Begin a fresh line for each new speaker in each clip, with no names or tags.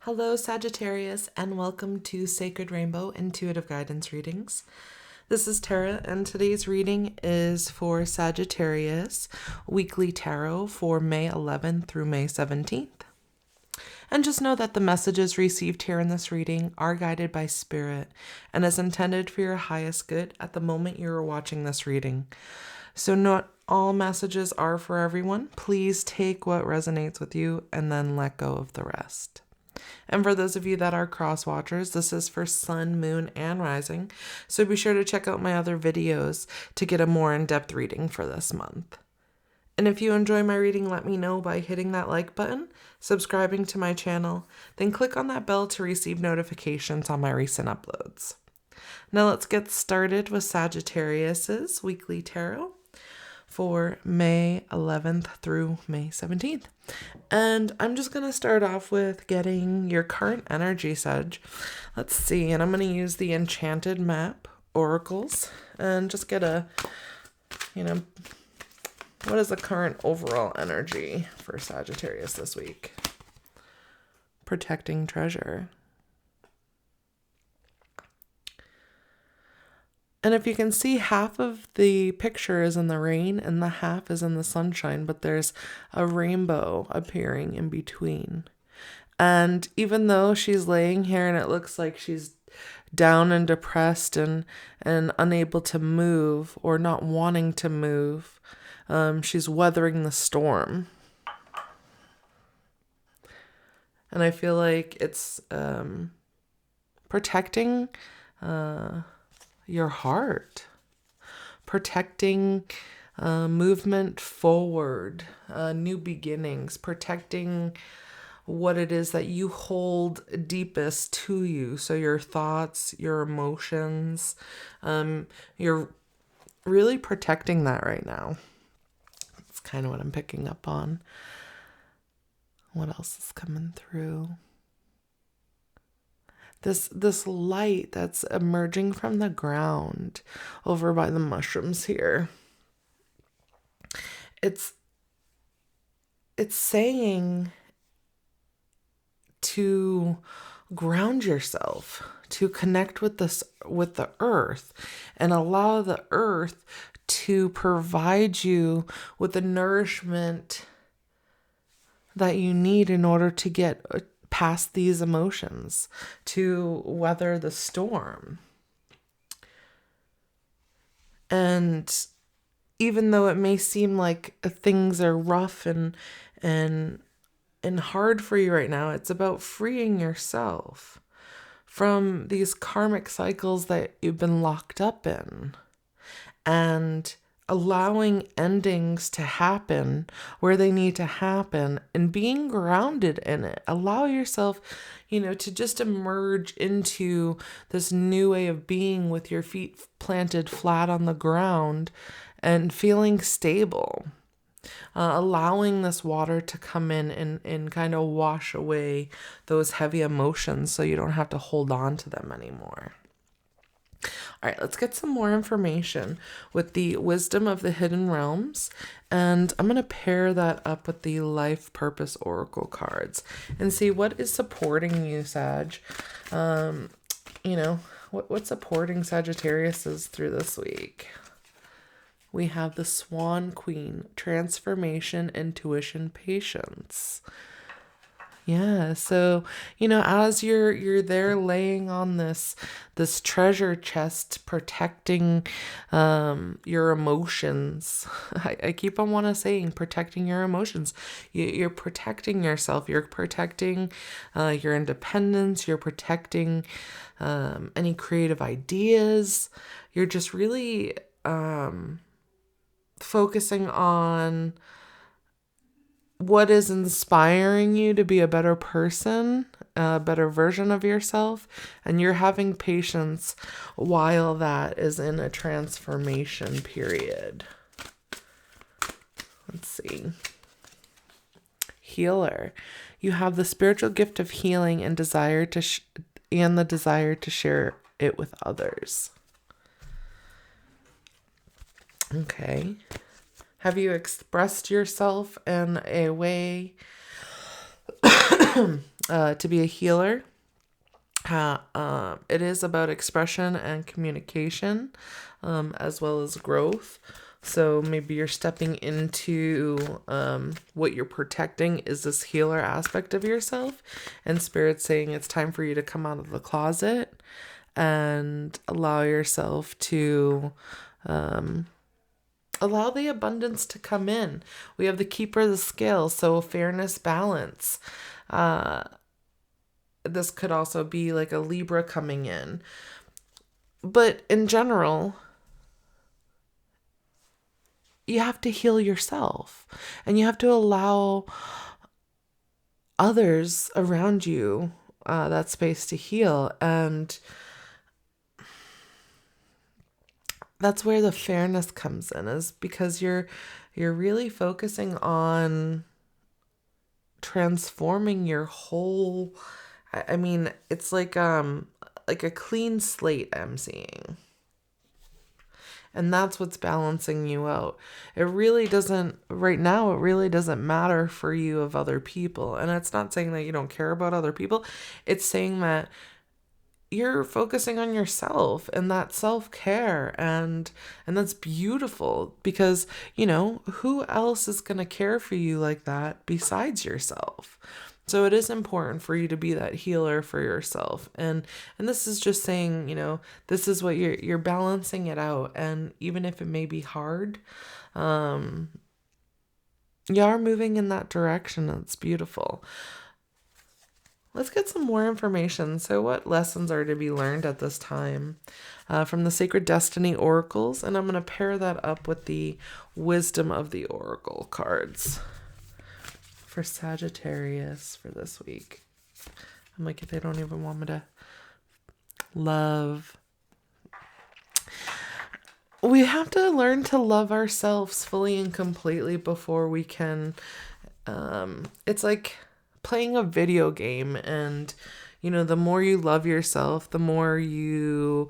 Hello, Sagittarius, and welcome to Sacred Rainbow Intuitive Guidance Readings. This is Tara, and today's reading is for Sagittarius Weekly Tarot for May 11th through May 17th. And just know that the messages received here in this reading are guided by Spirit and is intended for your highest good at the moment you are watching this reading. So not all messages are for everyone. Please take what resonates with you and then let go of the rest. And for those of you that are cross watchers, this is for sun, moon, and rising. So be sure to check out my other videos to get a more in-depth reading for this month. And if you enjoy my reading, let me know by hitting that like button, subscribing to my channel, then click on that bell to receive notifications on my recent uploads. Now let's get started with Sagittarius's weekly tarot for May 11th through May 17th. And I'm just going to start off with getting your current energy, Sag. Let's see. And I'm going to use the Enchanted Map oracles and just get a, what is the current overall energy for Sagittarius this week? Protecting treasure. And if you can see, half of the picture is in the rain and the half is in the sunshine, but there's a rainbow appearing in between. And even though she's laying here and it looks like she's down and depressed and unable to move or not wanting to move, she's weathering the storm. And I feel like it's protecting your heart, protecting movement forward, new beginnings, protecting what it is that you hold deepest to you. So your thoughts, your emotions, you're really protecting that right now. That's kind of what I'm picking up on. What else is coming through? This light that's emerging from the ground over by the mushrooms here. It's saying to ground yourself, to connect with the earth and allow the earth to provide you with the nourishment that you need in order to get past these emotions, to weather the storm. And even though it may seem like things are rough and hard for you right now, it's about freeing yourself from these karmic cycles that you've been locked up in and allowing endings to happen where they need to happen and being grounded in it. Allow yourself, to just emerge into this new way of being with your feet planted flat on the ground and feeling stable. Allowing this water to come in and kind of wash away those heavy emotions so you don't have to hold on to them anymore. All right, let's get some more information with the Wisdom of the Hidden Realms. And I'm going to pair that up with the Life Purpose Oracle cards and see what is supporting you, Sag. What's supporting Sagittarius through this week. We have the Swan Queen, Transformation, Intuition, Patience. Yeah, so, as you're there laying on this treasure chest, protecting your emotions. I keep on saying protecting your emotions. You're protecting yourself. You're protecting your independence. You're protecting any creative ideas. You're just really focusing on what is inspiring you to be a better person, a better version of yourself, and you're having patience while that is in a transformation period. Let's see. Healer. You have the spiritual gift of healing and the desire to share it with others. Okay. Have you expressed yourself in a way To be a healer, it is about expression and communication, as well as growth. So maybe you're stepping into what you're protecting is this healer aspect of yourself, and Spirit's saying it's time for you to come out of the closet and allow yourself to allow the abundance to come in. We have the keeper of the scale, so fairness, balance. This could also be like a Libra coming in. But in general, you have to heal yourself, and you have to allow others around you that space to heal. And that's where the fairness comes in, is because you're really focusing on transforming your whole, I mean, it's like a clean slate I'm seeing. And that's what's balancing you out. It really doesn't, right now, it really doesn't matter for you of other people. And it's not saying that you don't care about other people. It's saying that you're focusing on yourself and that self-care, and that's beautiful, because, you know, who else is going to care for you like that besides yourself? So it is important for you to be that healer for yourself. And this is just saying, you know, this is what you're balancing it out. And even if it may be hard, you are moving in that direction. That's beautiful. Let's get some more information. So what lessons are to be learned at this time from the Sacred Destiny Oracles? And I'm going to pair that up with the Wisdom of the Oracle cards for Sagittarius for this week. I'm like, if they don't even want me to love. We have to learn to love ourselves fully and completely before we can. It's like playing a video game, and you know, the more you love yourself, the more you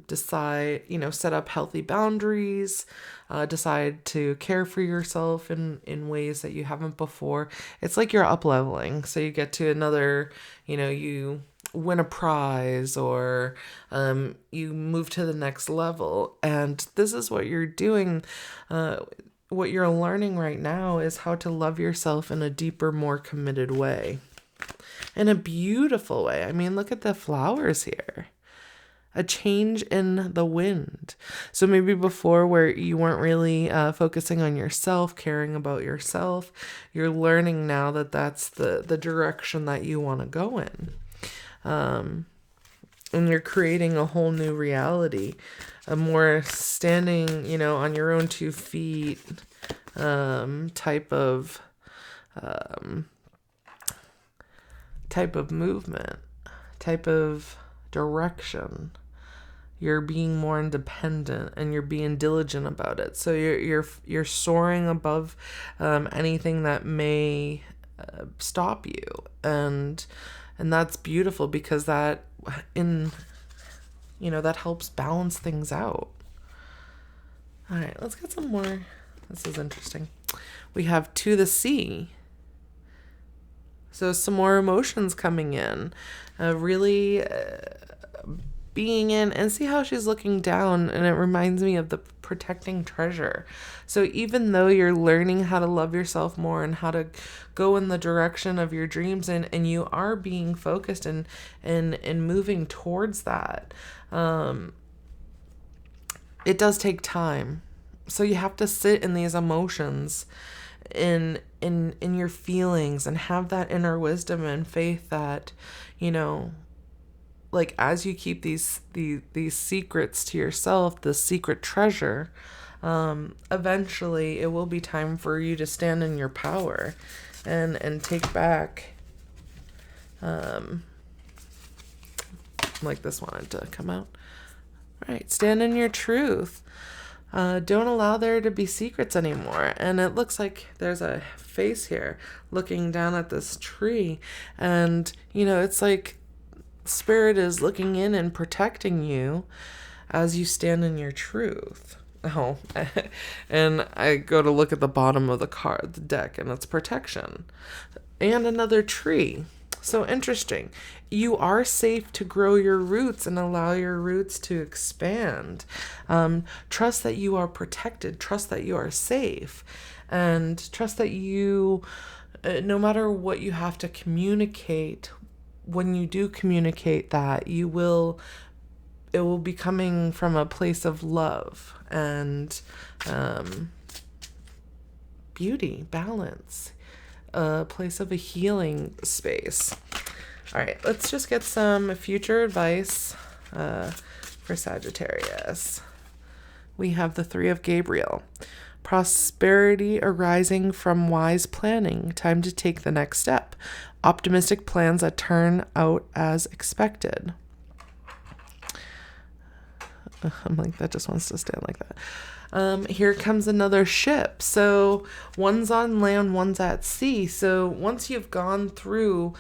decide, you know, set up healthy boundaries, decide to care for yourself in ways that you haven't before. It's like you're up leveling. So you get to another, you know, you win a prize, or you move to the next level. And this is what you're doing. What you're learning right now is how to love yourself in a deeper, more committed way. In a beautiful way. I mean, look at the flowers here. A change in the wind. So maybe before, where you weren't really focusing on yourself, caring about yourself, you're learning now that that's the direction that you want to go in. And you're creating a whole new reality. A more standing, you know, on your own 2 feet type of movement, type of direction. You're being more independent, and you're being diligent about it. So you're soaring above anything that may stop you, and that's beautiful, because that that helps balance things out. All right, let's get some more. This is interesting. We have to the sea. So some more emotions coming in, really being in, and see how she's looking down, and it reminds me of the protecting treasure. So even though you're learning how to love yourself more and how to go in the direction of your dreams, and you are being focused and moving towards that, it does take time. So you have to sit in these emotions, in your feelings, and have that inner wisdom and faith that, you know, like, as you keep these secrets to yourself, the secret treasure, eventually it will be time for you to stand in your power and take back, like this wanted to come out. All right, stand in your truth. Don't allow there to be secrets anymore. And it looks like there's a face here looking down at this tree. And, you know, it's like Spirit is looking in and protecting you as you stand in your truth. Oh, and I go to look at the bottom of the deck, and it's protection. And another tree. So interesting. You are safe to grow your roots and allow your roots to expand. Trust that you are protected. Trust that you are safe. And trust that you, no matter what you have to communicate, when you do communicate that, it will be coming from a place of love and beauty, balance, a place of a healing space. All right, let's just get some future advice for Sagittarius. We have the Three of Gabriel. Prosperity arising from wise planning. Time to take the next step. Optimistic plans that turn out as expected. I'm like, that just wants to stand like that. Here comes another ship. So one's on land, one's at sea. So once you've gone through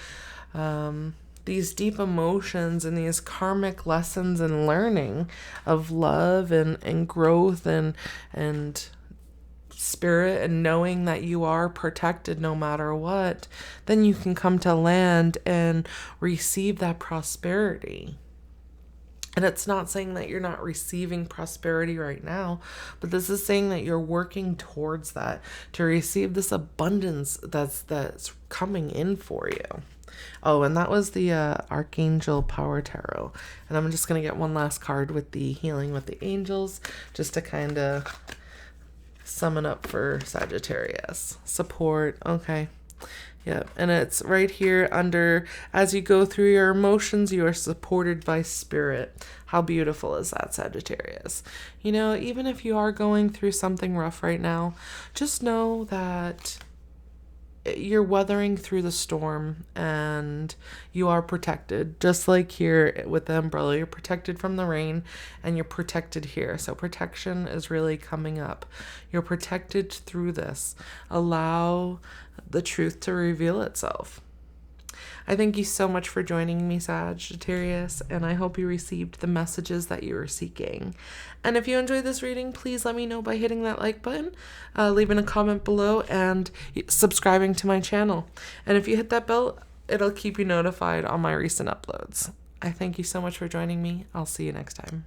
these deep emotions and these karmic lessons and learning of love and growth and spirit and knowing that you are protected no matter what, then you can come to land and receive that prosperity. And it's not saying that you're not receiving prosperity right now, but this is saying that you're working towards that to receive this abundance that's coming in for you. Oh, and that was the Archangel Power Tarot. And I'm just going to get one last card with the Healing with the Angels, just to kind of sum it up for Sagittarius. Support. Okay. Yep. And it's right here under, as you go through your emotions, you are supported by spirit. How beautiful is that, Sagittarius? You know, even if you are going through something rough right now, just know that you're weathering through the storm and you are protected. Just like here with the umbrella, you're protected from the rain and you're protected here. So protection is really coming up. You're protected through this. Allow the truth to reveal itself. I thank you so much for joining me, Sagittarius, and I hope you received the messages that you were seeking. And if you enjoyed this reading, please let me know by hitting that like button, leaving a comment below, and subscribing to my channel. And if you hit that bell, it'll keep you notified on my recent uploads. I thank you so much for joining me. I'll see you next time.